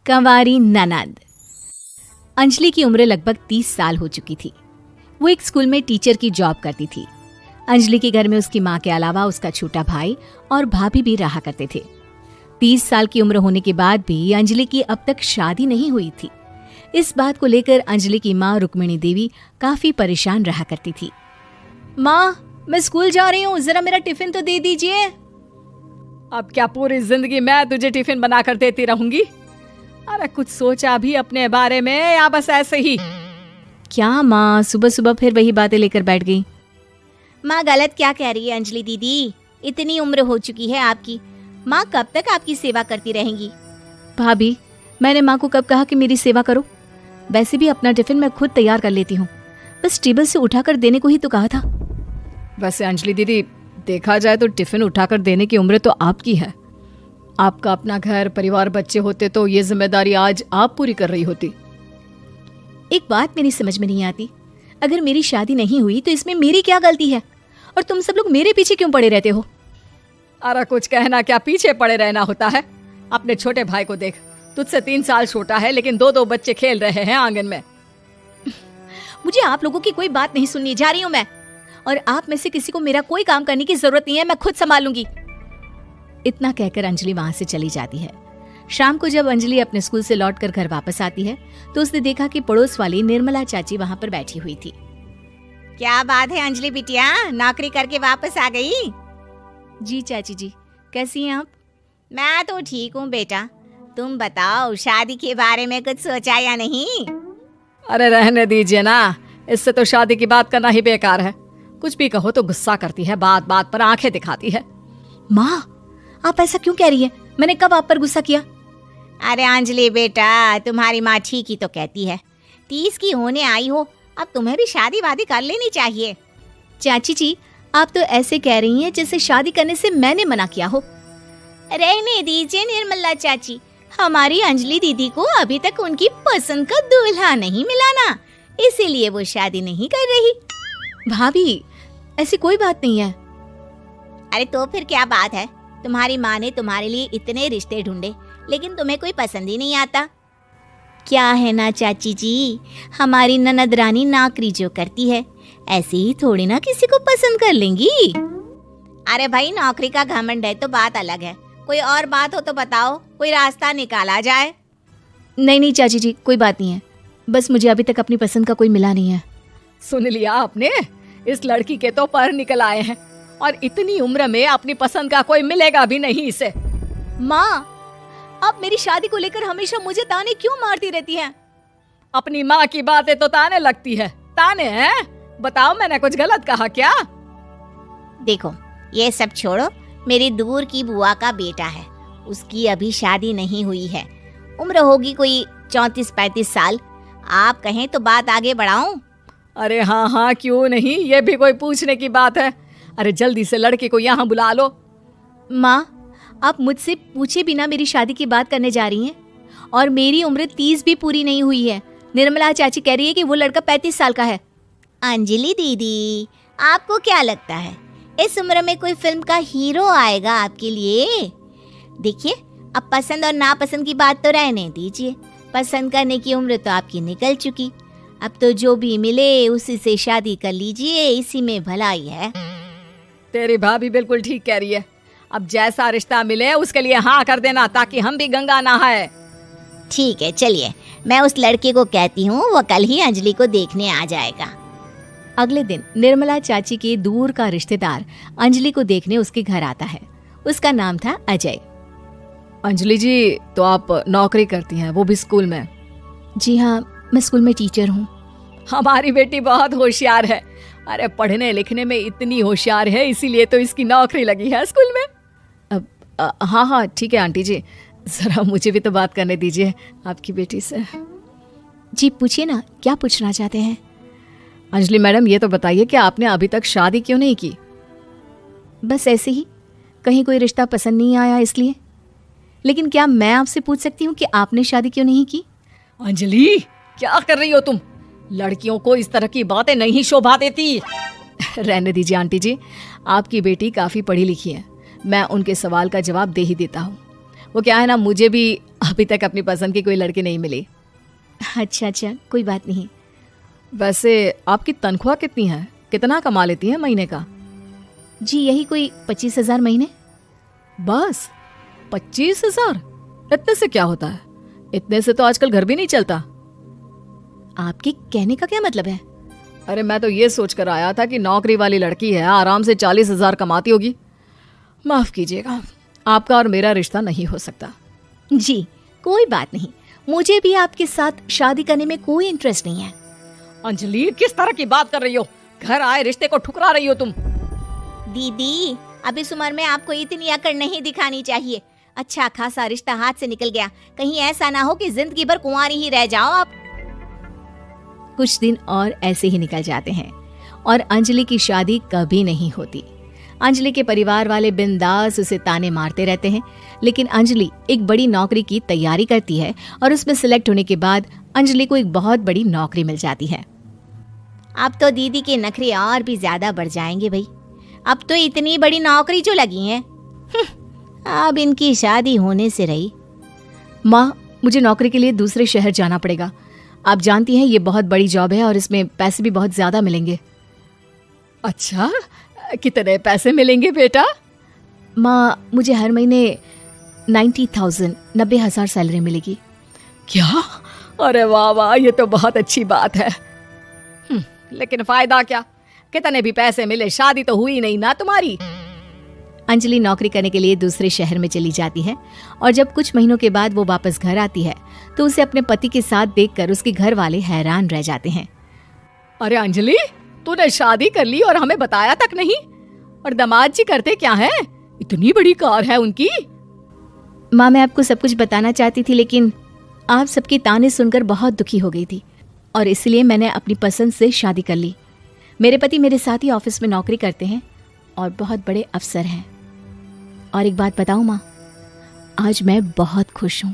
कंवारी ननद। अंजलि की उम्र लगभग 30 साल हो चुकी थी। वो एक स्कूल में टीचर की जॉब करती थी। अंजलि के घर में उसकी माँ के अलावा उसका छोटा भाई और भाभी भी रहा करते थे। 30 साल की उम्र होने के बाद भी अंजलि की अब तक शादी नहीं हुई थी। इस बात को लेकर अंजलि की माँ रुक्मिणी देवी काफी परेशान रहा करती थी। माँ, मैं स्कूल जा रही हूँ, जरा मेरा टिफिन तो दे दीजिए। अब क्या पूरी जिंदगी मैं तुझे टिफिन बनाकर देती रहूंगी? अरे कुछ सोचा भी अपने बारे में या बस ऐसे ही? क्या माँ, सुबह सुबह फिर वही बातें लेकर बैठ गई। माँ गलत क्या कह रही है अंजलि दीदी? इतनी उम्र हो चुकी है आपकी, माँ कब तक आपकी सेवा करती रहेंगी? भाभी, मैंने माँ को कब कहा कि मेरी सेवा करो? वैसे भी अपना टिफिन मैं खुद तैयार कर लेती हूँ, बस टेबल से उठाकर देने को ही तो कहा था। वैसे अंजलि दीदी, देखा जाए तो टिफिन उठाकर देने की उम्र तो आपकी है। आपका अपना घर परिवार बच्चे होते तो ये जिम्मेदारी आज आप पूरी कर रही होती। एक बात मेरी समझ में नहीं आती, अगर मेरी शादी नहीं हुई तो इसमें मेरी क्या गलती है और तुम सब लोग मेरे पीछे क्यों पड़े रहते हो? अरे कुछ कहना क्या पीछे पड़े रहना होता है? अपने छोटे भाई को देख, तुझसे 3 साल छोटा है लेकिन 2-2 बच्चे खेल रहे हैं आंगन में। मुझे आप लोगों की कोई बात नहीं सुननी, जा रही हूँ मैं। और आप में से किसी को मेरा कोई काम करने की जरूरत नहीं है, मैं खुद संभाल लूंगी। इतना कहकर अंजलि वहां से चली जाती है। शाम को जब अंजलि अपने स्कूल से लौटकर घर वापस आती है तो उसने देखा कि पड़ोस वाली निर्मला चाची वहां पर बैठी हुई थी। क्या बात है अंजलि बिटिया, नौकरी करके वापस आ गई? जी चाची जी, कैसी हैं आप? मैं तो ठीक हूँ बेटा, तुम बताओ शादी के बारे में कुछ सोचा या नहीं? अरे रहने दीजिए ना, इससे तो शादी की बात करना ही बेकार है। कुछ भी कहो तो गुस्सा करती है, बात बात पर आंखें दिखाती है। माँ, आप ऐसा क्यों कह रही हैं? मैंने कब आप पर गुस्सा किया? अरे अंजलि बेटा, तुम्हारी माँ ठीक ही तो कहती है। 30 की होने आई हो, अब तुम्हें भी शादी वादी कर लेनी चाहिए। चाची जी, आप तो ऐसे कह रही हैं जैसे शादी करने से मैंने मना किया हो। रहने दीजिए निर्मला चाची, हमारी अंजलि दीदी को अभी तक उनकी पसंद का दूल्हा नहीं मिला ना, इसीलिए वो शादी नहीं कर रही। भाभी, ऐसी कोई बात नहीं है। अरे तो फिर क्या बात है? तुम्हारी माँ ने तुम्हारे लिए इतने रिश्ते ढूंढे लेकिन तुम्हें कोई पसंद ही नहीं आता। क्या है ना चाची जी, हमारी ननद रानी नौकरी जो करती है ऐसे ही थोड़ी ना किसी को पसंद कर लेंगी। अरे भाई, नौकरी का घमंड है तो बात अलग है, कोई और बात हो तो बताओ, कोई रास्ता निकाला जाए। नहीं नहीं चाची जी, कोई बात नहीं है, बस मुझे अभी तक अपनी पसंद का कोई मिला नहीं है। सुन लिया आपने? इस लड़की के तो पर निकल आए हैं और इतनी उम्र में अपनी पसंद का कोई मिलेगा भी नहीं इसे। माँ, आप मेरी शादी को लेकर हमेशा मुझे ताने क्यों मारती रहती हैं? अपनी माँ की बातें तो ताने लगती है। ताने हैं? बताओ, मैंने कुछ गलत कहा क्या? देखो, ये सब छोड़ो, मेरी दूर की बुआ का बेटा है, उसकी अभी शादी नहीं हुई है, उम्र होगी कोई 34-35 साल। आप कहें तो बात आगे बढ़ाऊं? अरे हाँ हाँ, क्यों नहीं, ये भी कोई पूछने की बात है। अरे जल्दी से लड़के को यहाँ बुला लो। माँ, आप मुझसे पूछे बिना मेरी शादी की बात करने जा रही हैं और मेरी उम्र 30 भी पूरी नहीं हुई है। निर्मला चाची कह रही है कि वो लड़का 35 साल का है। अंजलि दीदी, आपको क्या लगता है इस उम्र में कोई फिल्म का हीरो आएगा आपके लिए? देखिए, अब पसंद और नापसंद की बात तो रहने दीजिए, पसंद करने की उम्र तो आपकी निकल चुकी। अब तो जो भी मिले उसी से शादी कर लीजिए, इसी में भलाई है। तेरी भाभी बिल्कुल ठीक कह रही है। अब जैसा रिश्ता मिले उसके लिए हाँ कर देना, ताकि हम भी गंगा नहाए। ठीक है, चलिए मैं उस लड़के को कहती हूँ, वो कल ही अंजलि को देखने आ जाएगा। अगले दिन निर्मला चाची के दूर का रिश्तेदार अंजलि को देखने उसके घर आता है। उसका नाम था अजय। अंजलि जी, तो आप नौकरी करती हैं, वो भी स्कूल में? जी हाँ, मैं स्कूल में टीचर हूँ। हमारी बेटी बहुत होशियार है। अरे पढ़ने लिखने में इतनी होशियार है, इसीलिए तो इसकी नौकरी लगी है स्कूल में। हाँ हाँ ठीक है आंटी जी, जरा मुझे भी तो बात करने दीजिए आपकी बेटी से। जी पूछिए ना, क्या पूछना चाहते हैं? अंजलि मैडम, ये तो बताइए कि आपने अभी तक शादी क्यों नहीं की? बस ऐसे ही, कहीं कोई रिश्ता पसंद नहीं आया इसलिए। लेकिन क्या मैं आपसे पूछ सकती हूँ कि आपने शादी क्यों नहीं की? अंजलि, क्या कर रही हो तुम? लड़कियों को इस तरह की बातें नहीं शोभा देती। रहने दीजिए आंटी जी, आपकी बेटी काफ़ी पढ़ी लिखी है, मैं उनके सवाल का जवाब दे ही देता हूँ। वो क्या है ना, मुझे भी अभी तक अपनी पसंद की कोई लड़की नहीं मिली। अच्छा अच्छा, कोई बात नहीं। वैसे आपकी तनख्वाह कितनी है, कितना कमा लेती है महीने का? जी यही कोई 25,000 महीने। बस 25,000? इतने से क्या होता है? इतने से तो आजकल घर भी नहीं चलता। आपके कहने का क्या मतलब है? अरे मैं तो ये सोचकर आया था कि नौकरी वाली लड़की है, आराम से 40,000 कमाती होगी। माफ कीजिएगा, आपका और मेरा रिश्ता नहीं हो सकता। जी कोई बात नहीं, मुझे भी आपके साथ शादी करने में कोई इंटरेस्ट नहीं है। अंजलि, किस तरह की बात कर रही हो? घर आए रिश्ते को ठुकरा रही हो तुम। दीदी, अब इस उम्र में आपको इतनी अकड़ नहीं दिखानी चाहिए। अच्छा खासा रिश्ता हाथ से निकल गया, कहीं ऐसा ना हो कि जिंदगी भर कुंवारी ही रह जाओ आप। कुछ दिन और ऐसे ही निकल जाते हैं और अंजलि की शादी कभी नहीं होती। अंजलि के परिवार वाले बिंदास उसे ताने मारते रहते हैं, लेकिन अंजलि एक बड़ी नौकरी की तैयारी करती है और उसमें सिलेक्ट होने के बाद अंजलि को एक बहुत बड़ी नौकरी मिल जाती है। अब तो दीदी के नखरे और भी ज्यादा बढ़ जाएंगे भाई। अब तो इतनी बड़ी नौकरी जो लगी है, अब इनकी शादी होने से रही। माँ, मुझे नौकरी के लिए दूसरे शहर जाना पड़ेगा। आप जानती हैं ये बहुत बड़ी जॉब है और इसमें पैसे भी बहुत ज्यादा मिलेंगे। अच्छा, कितने पैसे मिलेंगे बेटा? माँ, मुझे हर महीने 90,000 सैलरी मिलेगी। क्या? अरे वाह वाह, ये तो बहुत अच्छी बात है। लेकिन फायदा क्या? कितने भी पैसे मिले, शादी तो हुई नहीं ना तुम्हारी। अंजलि नौकरी करने के लिए दूसरे शहर में चली जाती है और जब कुछ महीनों के बाद वो वापस घर आती है तो उसे अपने पति के साथ देखकर उसके घर वाले हैरान रह जाते हैं। अरे अंजलि, तूने शादी कर ली और हमें बताया तक नहीं। और दामाद जी करते क्या है? इतनी बड़ी कार है उनकी। माँ, मैं आपको सब कुछ बताना चाहती थी, लेकिन आप सबके ताने सुनकर बहुत दुखी हो गई थी और इसलिए मैंने अपनी पसंद से शादी कर ली। मेरे पति मेरे साथ ही ऑफिस में नौकरी करते हैं और बहुत बड़े अफसर हैं। और एक बात बताऊं माँ, आज मैं बहुत खुश हूँ।